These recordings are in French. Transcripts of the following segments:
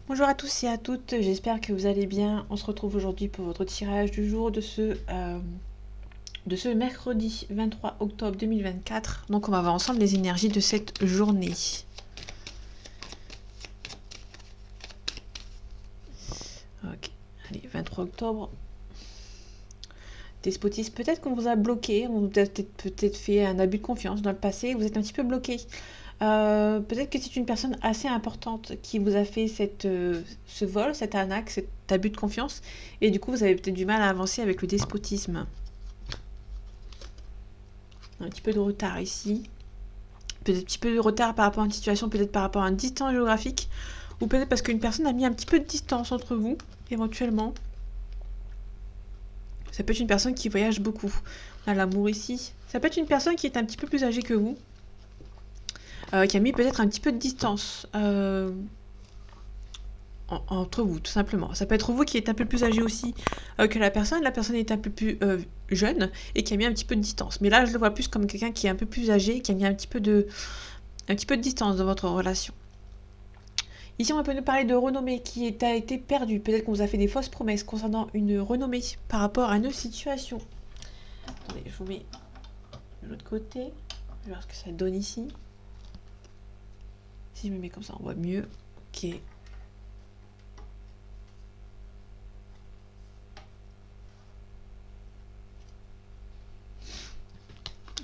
Bonjour à tous et à toutes, j'espère que vous allez bien. On se retrouve aujourd'hui pour votre tirage du jour de ce mercredi 23 octobre 2024. Donc on va voir ensemble les énergies de cette journée. Ok, allez, 23 octobre. Despotisme, peut-être qu'on vous a bloqué, on vous a peut-être fait un abus de confiance dans le passé, vous êtes un petit peu bloqué. Peut-être que c'est une personne assez importante qui vous a fait ce vol, cette arnaque, cet abus de confiance, et du coup vous avez peut-être du mal à avancer avec le despotisme. Un petit peu de retard ici. Peut-être un petit peu de retard par rapport à une situation, peut-être par rapport à une distance géographique, ou peut-être parce qu'une personne a mis un petit peu de distance entre vous, éventuellement. Ça peut être une personne qui voyage beaucoup. On a l'amour ici. Ça peut être une personne qui est un petit peu plus âgée que vous, qui a mis peut-être un petit peu de distance entre vous, tout simplement. Ça peut être vous qui êtes un peu plus âgé aussi que la personne est un peu plus jeune et qui a mis un petit peu de distance. Mais là, je le vois plus comme quelqu'un qui est un peu plus âgé, qui a mis un petit peu de distance dans votre relation. Ici, on peut nous parler de renommée qui a été perdue. Peut-être qu'on vous a fait des fausses promesses concernant une renommée par rapport à une situation. Attendez, je vous mets de l'autre côté. Je vais voir ce que ça donne ici. Si je me mets comme ça, on voit mieux. Ok.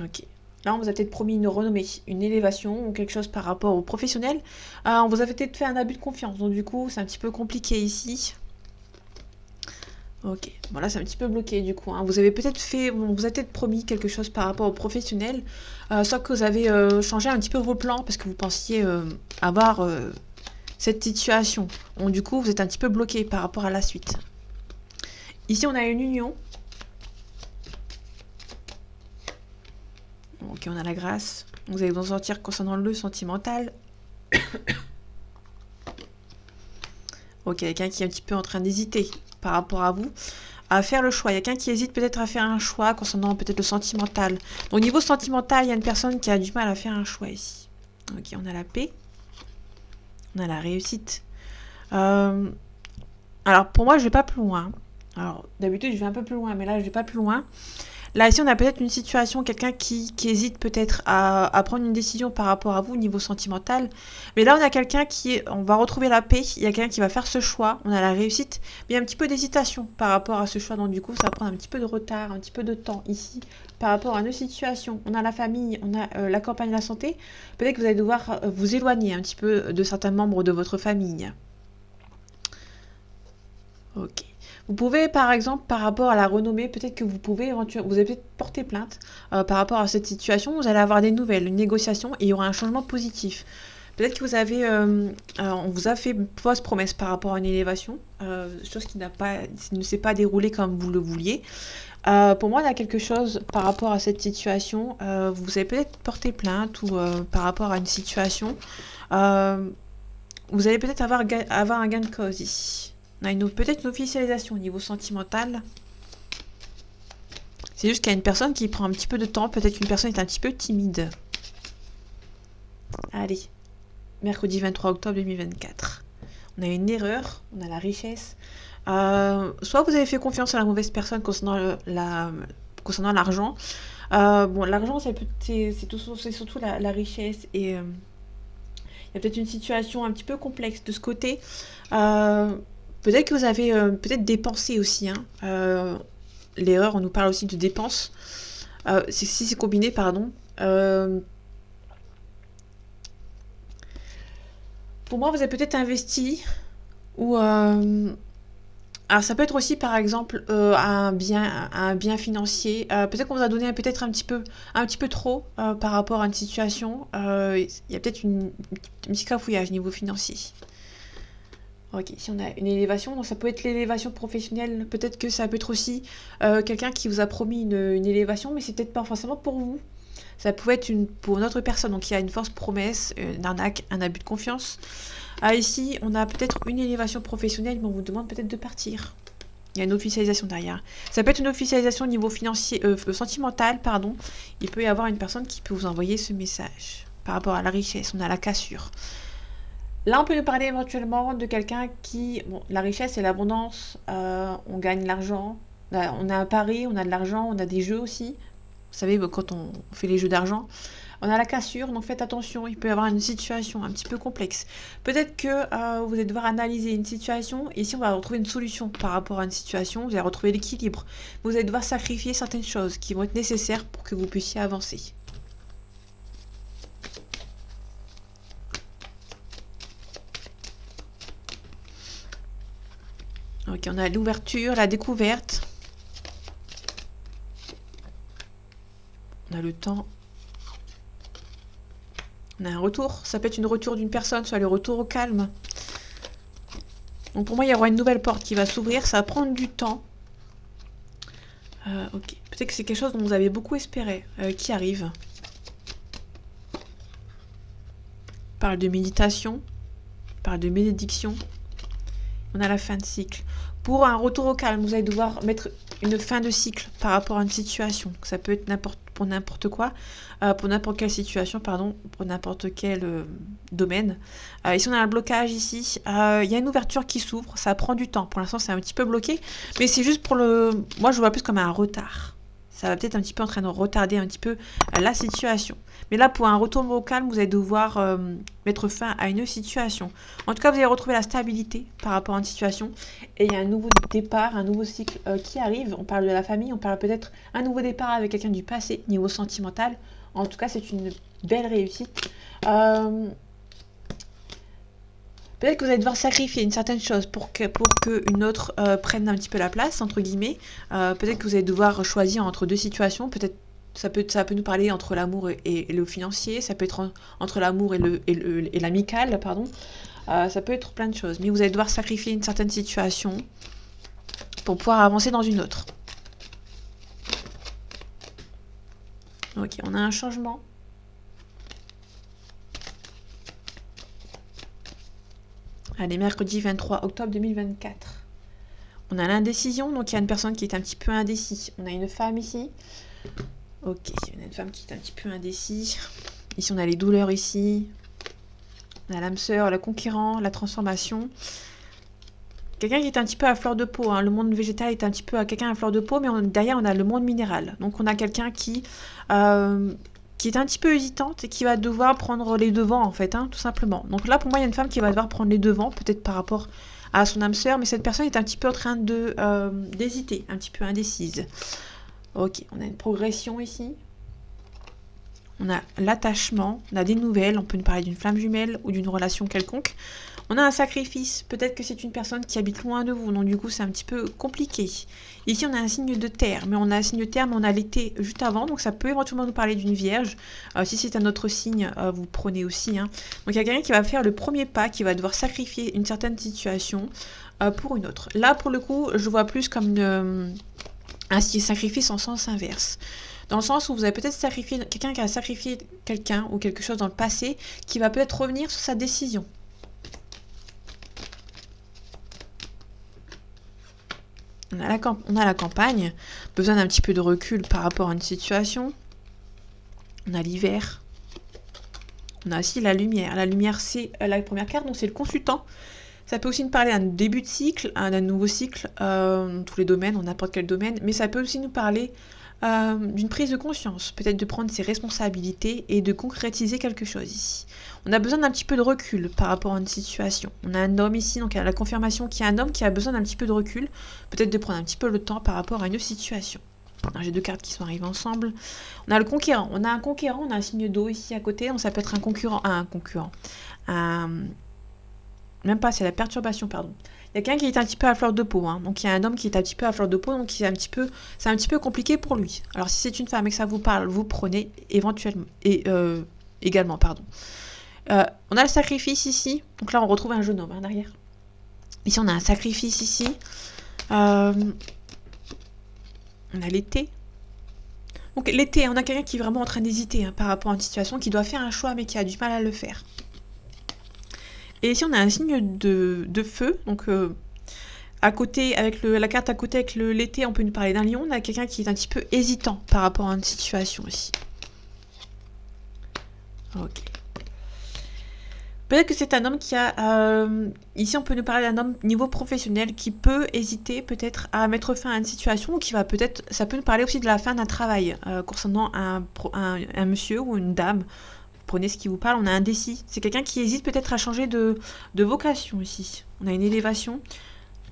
Ok. Là, on vous a peut-être promis une renommée, une élévation ou quelque chose par rapport au professionnel. On vous a peut-être fait un abus de confiance, donc du coup, c'est un petit peu compliqué ici. Ok, bon là c'est un petit peu bloqué du coup. Hein. Vous avez peut-être on vous a peut-être promis quelque chose par rapport au professionnel, sauf que vous avez changé un petit peu vos plans parce que vous pensiez avoir cette situation. Donc du coup, vous êtes un petit peu bloqué par rapport à la suite. Ici, on a une union. Ok, on a la grâce. Vous allez vous en sortir concernant le sentimental. Ok, quelqu'un qui est un petit peu en train d'hésiter par rapport à vous, à faire le choix. Il y a quelqu'un qui hésite peut-être à faire un choix concernant peut-être le sentimental. Donc, au niveau sentimental, il y a une personne qui a du mal à faire un choix ici. Ok, on a la paix. On a la réussite. Alors, pour moi, je vais pas plus loin. Alors, d'habitude, je vais un peu plus loin, mais là, je vais pas plus loin. Là, ici, on a peut-être une situation, quelqu'un qui hésite peut-être à prendre une décision par rapport à vous au niveau sentimental. Mais là, on a quelqu'un on va retrouver la paix. Il y a quelqu'un qui va faire ce choix. On a la réussite. Mais il y a un petit peu d'hésitation par rapport à ce choix. Donc, du coup, ça va prendre un petit peu de retard, un petit peu de temps ici par rapport à nos situations. On a la famille, on a la campagne de la santé. Peut-être que vous allez devoir vous éloigner un petit peu de certains membres de votre famille. Ok. Vous pouvez, par exemple, par rapport à la renommée, peut-être que vous allez peut-être porter plainte par rapport à cette situation. Vous allez avoir des nouvelles, une négociation et il y aura un changement positif. Peut-être que on vous a fait une fausse promesse par rapport à une élévation, chose qui ne s'est pas déroulée comme vous le vouliez. Pour moi, il y a quelque chose par rapport à cette situation. Vous allez peut-être porter plainte ou par rapport à une situation. Euh, Vous allez peut-être avoir un gain de cause ici. On a peut-être une officialisation au niveau sentimental. C'est juste qu'il y a une personne qui prend un petit peu de temps. Peut-être qu'une personne est un petit peu timide. Allez, mercredi 23 octobre 2024. On a une erreur, on a la richesse. Soit vous avez fait confiance à la mauvaise personne concernant l'argent. Bon, l'argent, c'est surtout la richesse et il y a peut-être une situation un petit peu complexe de ce côté. Peut-être que vous avez peut-être dépensé aussi. Hein. L'erreur, on nous parle aussi de dépenses. Si c'est combiné, pardon. Pour moi, vous avez peut-être investi ou alors ça peut être aussi par exemple un bien financier. Peut-être qu'on vous a donné peut-être un petit peu trop par rapport à une situation. Il y a peut-être un petit cafouillage niveau financier. Ok, si on a une élévation, donc ça peut être l'élévation professionnelle. Peut-être que ça peut être aussi quelqu'un qui vous a promis une élévation, mais c'est peut-être pas forcément pour vous. Ça pouvait être pour une autre personne, donc il y a une fausse promesse, une arnaque, un abus de confiance. Ici, on a peut-être une élévation professionnelle, mais on vous demande peut-être de partir. Il y a une officialisation derrière. Ça peut être une officialisation au niveau financier, sentimental, pardon. Il peut y avoir une personne qui peut vous envoyer ce message. Par rapport à la richesse, on a la cassure. Là, on peut nous parler éventuellement de quelqu'un qui, bon, la richesse et l'abondance, on gagne de l'argent, on a un pari, on a de l'argent, on a des jeux aussi. Vous savez, quand on fait les jeux d'argent, on a la cassure, donc faites attention, il peut y avoir une situation un petit peu complexe. Peut-être que vous allez devoir analyser une situation, et ici on va retrouver une solution par rapport à une situation, vous allez retrouver l'équilibre. Vous allez devoir sacrifier certaines choses qui vont être nécessaires pour que vous puissiez avancer. Ok, on a l'ouverture, la découverte. On a le temps. On a un retour. Ça peut être une retour d'une personne, soit le retour au calme. Donc pour moi, il y aura une nouvelle porte qui va s'ouvrir. Ça va prendre du temps. Ok. Peut-être que c'est quelque chose dont vous avez beaucoup espéré qui arrive. On parle de méditation. On parle de bénédiction. On a la fin de cycle. Pour un retour au calme, vous allez devoir mettre une fin de cycle par rapport à une situation. Ça peut être pour n'importe quoi, pour n'importe quelle situation, pardon, pour n'importe quel domaine. Ici, on a un blocage ici. Il y a une ouverture qui s'ouvre. Ça prend du temps. Pour l'instant, c'est un petit peu bloqué. Mais c'est juste pour le... Moi, je vois plus comme un retard. Ça va peut-être un petit peu en train de retarder un petit peu la situation. Mais là, pour un retour au calme, vous allez devoir mettre fin à une situation. En tout cas, vous allez retrouver la stabilité par rapport à une situation. Et il y a un nouveau départ, un nouveau cycle qui arrive. On parle de la famille, on parle peut-être un nouveau départ avec quelqu'un du passé, niveau sentimental. En tout cas, c'est une belle réussite. Peut-être que vous allez devoir sacrifier une certaine chose pour que une autre prenne un petit peu la place, entre guillemets. Peut-être que vous allez devoir choisir entre deux situations. Peut-être ça peut nous parler entre l'amour et le financier. Ça peut être entre l'amour et l'amical, pardon. Ça peut être plein de choses. Mais vous allez devoir sacrifier une certaine situation pour pouvoir avancer dans une autre. Ok, on a un changement. Allez, mercredi 23 octobre 2024. On a l'indécision, donc il y a une personne qui est un petit peu indécis. On a une femme ici. Ok, on a une femme qui est un petit peu indécis. Ici, on a les douleurs ici. On a l'âme sœur, le conquérant, la transformation. Quelqu'un qui est un petit peu à fleur de peau. Hein. Le monde végétal est un petit peu à quelqu'un à fleur de peau, mais derrière, on a le monde minéral. Donc, on a quelqu'un qui est un petit peu hésitante et qui va devoir prendre les devants, en fait, hein, tout simplement. Donc là, pour moi, il y a une femme qui va devoir prendre les devants, peut-être par rapport à son âme sœur, mais cette personne est un petit peu en train d'hésiter, un petit peu indécise. Ok, on a une progression ici. On a l'attachement, on a des nouvelles, on peut nous parler d'une flamme jumelle ou d'une relation quelconque. On a un sacrifice, peut-être que c'est une personne qui habite loin de vous, donc du coup c'est un petit peu compliqué. Ici on a un signe de terre, mais on a un signe de terre, mais on a l'été juste avant, donc ça peut éventuellement nous parler d'une vierge. Si c'est un autre signe, vous prenez aussi. Hein. Donc il y a quelqu'un qui va faire le premier pas, qui va devoir sacrifier une certaine situation pour une autre. Là pour le coup, je vois plus comme un sacrifice en sens inverse. Dans le sens où vous avez peut-être sacrifié quelqu'un qui a sacrifié quelqu'un ou quelque chose dans le passé qui va peut-être revenir sur sa décision. On a la campagne, besoin d'un petit peu de recul par rapport à une situation. On a l'hiver. On a aussi la lumière. La lumière, c'est la première carte, donc c'est le consultant. Ça peut aussi nous parler d'un début de cycle, d'un nouveau cycle, dans tous les domaines, dans n'importe quel domaine, mais ça peut aussi nous parler d'une prise de conscience, peut-être de prendre ses responsabilités et de concrétiser quelque chose ici. On a besoin d'un petit peu de recul par rapport à une situation. On a un homme ici, donc à la confirmation qu'il y a un homme qui a besoin d'un petit peu de recul, peut-être de prendre un petit peu le temps par rapport à une situation. J'ai deux cartes qui sont arrivées ensemble. On a le conquérant. On a un conquérant, on a un signe d'eau ici à côté, donc ça peut être un concurrent. Même pas, c'est la perturbation, pardon. Il y a quelqu'un qui est un petit peu à fleur de peau, hein. Donc il y a un homme qui est un petit peu à fleur de peau, donc c'est un petit peu compliqué pour lui. Alors si c'est une femme et que ça vous parle, vous prenez éventuellement également, pardon. On a le sacrifice ici, donc là on retrouve un jeune homme derrière. Ici on a un sacrifice ici. On a l'été. Donc l'été, on a quelqu'un qui est vraiment en train d'hésiter par rapport à une situation, qui doit faire un choix mais qui a du mal à le faire. Et ici, on a un signe de feu. Donc, à côté, avec la carte à côté avec l'été, on peut nous parler d'un lion. On a quelqu'un qui est un petit peu hésitant par rapport à une situation aussi. Ok. Peut-être que c'est un homme qui a... ici, on peut nous parler d'un homme niveau professionnel qui peut hésiter peut-être à mettre fin à une situation ou qui va peut-être... Ça peut nous parler aussi de la fin d'un travail concernant un monsieur ou une dame. Vous prenez ce qui vous parle, on a un décis. C'est quelqu'un qui hésite peut-être à changer de vocation ici. On a une élévation,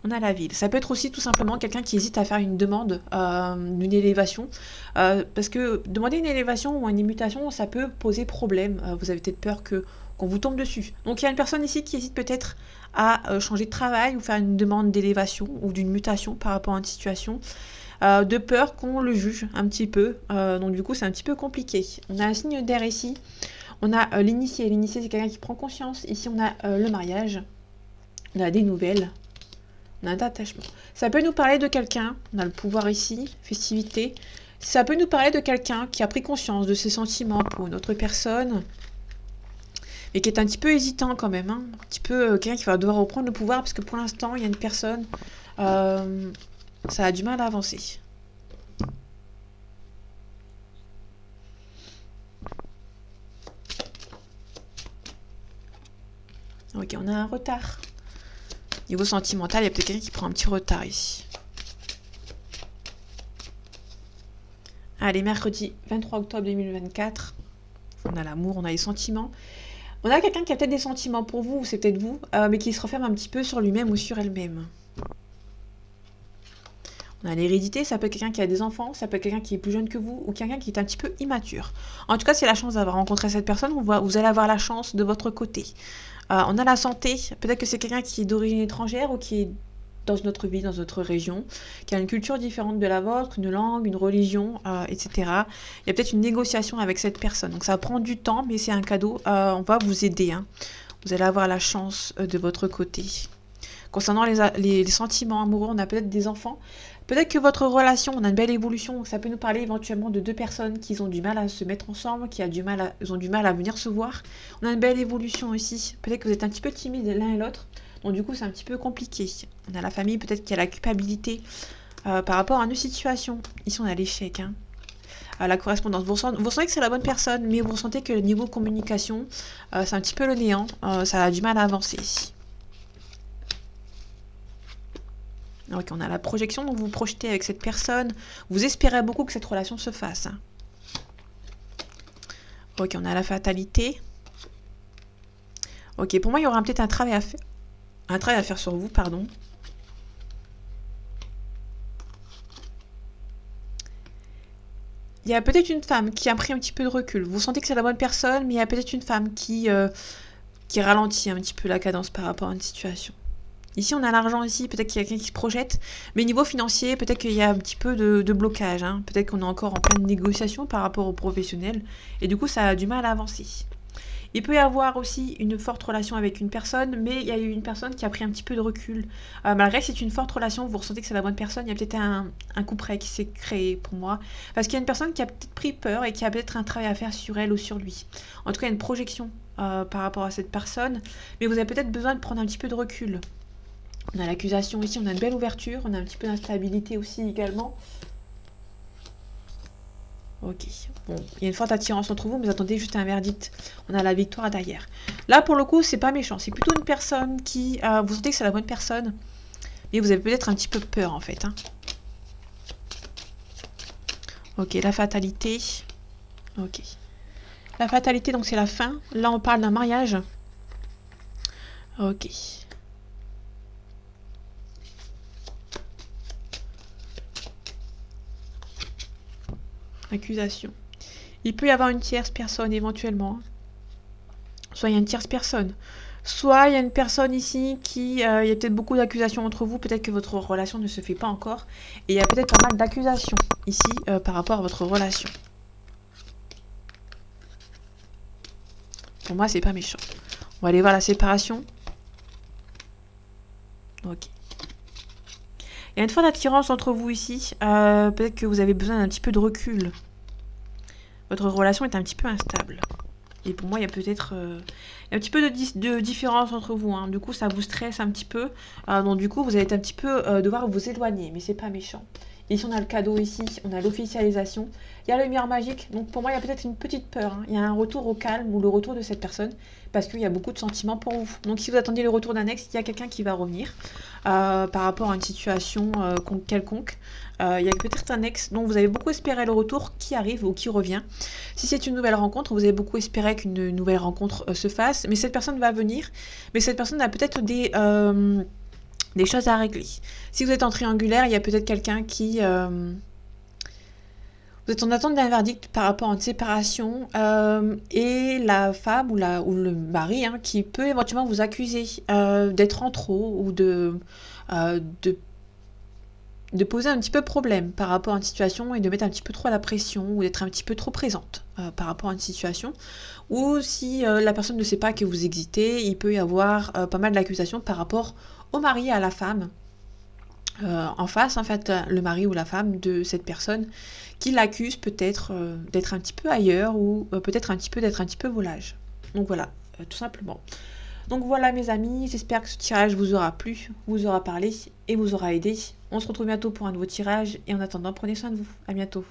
on a la ville. Ça peut être aussi tout simplement quelqu'un qui hésite à faire une demande d'une élévation. Parce que demander une élévation ou une immutation, ça peut poser problème. Vous avez peut-être peur qu'on vous tombe dessus. Donc il y a une personne ici qui hésite peut-être à changer de travail ou faire une demande d'élévation ou d'une mutation par rapport à une situation. De peur qu'on le juge un petit peu. Donc du coup c'est un petit peu compliqué. On a un signe d'air ici. On a l'initié. L'initié c'est quelqu'un qui prend conscience. Ici on a le mariage. On a des nouvelles. On a un attachement. Ça peut nous parler de quelqu'un. On a le pouvoir ici. Festivité. Ça peut nous parler de quelqu'un qui a pris conscience de ses sentiments pour une autre personne. Et qui est un petit peu hésitant quand même. Hein. Un petit peu quelqu'un qui va devoir reprendre le pouvoir. Parce que pour l'instant il y a une personne. Ça a du mal à avancer. Ok, on a un retard. Niveau sentimental, il y a peut-être quelqu'un qui prend un petit retard ici. Allez, mercredi 23 octobre 2024. On a l'amour, on a les sentiments. On a quelqu'un qui a peut-être des sentiments pour vous, ou c'est peut-être vous, mais qui se referme un petit peu sur lui-même ou sur elle-même. On a l'hérédité, ça peut être quelqu'un qui a des enfants, ça peut être quelqu'un qui est plus jeune que vous, ou quelqu'un qui est un petit peu immature. En tout cas, c'est la chance d'avoir rencontré cette personne, vous allez avoir la chance de votre côté. On a la santé, peut-être que c'est quelqu'un qui est d'origine étrangère ou qui est dans une autre ville, dans une autre région, qui a une culture différente de la vôtre, une langue, une religion, etc. Il y a peut-être une négociation avec cette personne. Donc ça prend du temps, mais c'est un cadeau. On va vous aider. Hein. Vous allez avoir la chance de votre côté. Concernant les sentiments amoureux, on a peut-être des enfants. Peut-être que votre relation, on a une belle évolution. Ça peut nous parler éventuellement de deux personnes qui ont du mal à se mettre ensemble, ils ont du mal à venir se voir. On a une belle évolution aussi. Peut-être que vous êtes un petit peu timide l'un et l'autre. Donc du coup, c'est un petit peu compliqué. On a la famille, peut-être qu'il y a la culpabilité par rapport à une situation. Ici, on a l'échec. Hein. La correspondance. Vous ressentez que c'est la bonne personne, mais vous ressentez que le niveau communication, c'est un petit peu le néant. Ça a du mal à avancer ici. Ok, on a la projection, donc vous vous projetez avec cette personne. Vous espérez beaucoup que cette relation se fasse. Hein. Ok, on a la fatalité. Ok, pour moi, il y aura peut-être un travail à faire. Un travail à faire sur vous, pardon. Il y a peut-être une femme qui a pris un petit peu de recul. Vous sentez que c'est la bonne personne, mais il y a peut-être une femme qui ralentit un petit peu la cadence par rapport à une situation. Ici, on a l'argent ici, peut-être qu'il y a quelqu'un qui se projette. Mais niveau financier, peut-être qu'il y a un petit peu de blocage. Hein. Peut-être qu'on est encore en pleine négociation par rapport aux professionnels. Et du coup, ça a du mal à avancer. Il peut y avoir aussi une forte relation avec une personne, mais il y a eu une personne qui a pris un petit peu de recul. Malgré que c'est une forte relation, vous ressentez que c'est la bonne personne, il y a peut-être un coup près qui s'est créé pour moi. Parce qu'il y a une personne qui a peut-être pris peur et qui a peut-être un travail à faire sur elle ou sur lui. En tout cas, il y a une projection par rapport à cette personne, mais vous avez peut-être besoin de prendre un petit peu de recul. On a l'accusation ici, on a une belle ouverture, on a un petit peu d'instabilité aussi également. Ok, bon, il y a une forte attirance entre vous, mais attendez juste un verdict. On a la victoire derrière. Là, pour le coup, c'est pas méchant. C'est plutôt une personne qui... vous sentez que c'est la bonne personne, mais vous avez peut-être un petit peu peur, en fait. Hein. Ok, la fatalité. Ok. La fatalité, donc c'est la fin. Là, on parle d'un mariage. Ok. Accusation. Il peut y avoir une tierce personne éventuellement. Soit il y a une tierce personne. Soit il y a une personne ici qui... il y a peut-être beaucoup d'accusations entre vous. Peut-être que votre relation ne se fait pas encore. Et il y a peut-être pas mal d'accusations ici par rapport à votre relation. Pour moi, c'est pas méchant. On va aller voir la séparation. Ok. Il y a une forte attirance entre vous ici. Peut-être que vous avez besoin d'un petit peu de recul. Votre relation est un petit peu instable. Et pour moi, il y a peut-être un petit peu de différence entre vous. Hein. Du coup, ça vous stresse un petit peu. Donc du coup, vous allez être un petit peu devoir vous éloigner. Mais c'est pas méchant. Ici, on a le cadeau, ici, on a l'officialisation. Il y a le miroir magique. Donc, pour moi, il y a peut-être une petite peur, hein. Il y a un retour au calme ou le retour de cette personne parce qu'il y a beaucoup de sentiments pour vous. Donc, si vous attendiez le retour d'un ex, il y a quelqu'un qui va revenir par rapport à une situation quelconque. Il y a peut-être un ex dont vous avez beaucoup espéré le retour qui arrive ou qui revient. Si c'est une nouvelle rencontre, vous avez beaucoup espéré qu'une nouvelle rencontre se fasse, mais cette personne va venir. Mais cette personne a peut-être des choses à régler. Si vous êtes en triangulaire, il y a peut-être quelqu'un qui... vous êtes en attente d'un verdict par rapport à une séparation et la femme ou le mari hein, qui peut éventuellement vous accuser d'être en trop ou euh, de, de poser un petit peu problème par rapport à une situation et de mettre un petit peu trop la pression ou d'être un petit peu trop présente par rapport à une situation. Ou si la personne ne sait pas que vous existez, il peut y avoir pas mal d'accusations par rapport au mari et à la femme. En face, en fait, le mari ou la femme de cette personne qui l'accuse peut-être d'être un petit peu ailleurs ou peut-être un petit peu d'être un petit peu volage. Donc voilà, tout simplement. Donc voilà mes amis, j'espère que ce tirage vous aura plu, vous aura parlé et vous aura aidé. On se retrouve bientôt pour un nouveau tirage et en attendant, prenez soin de vous. À bientôt.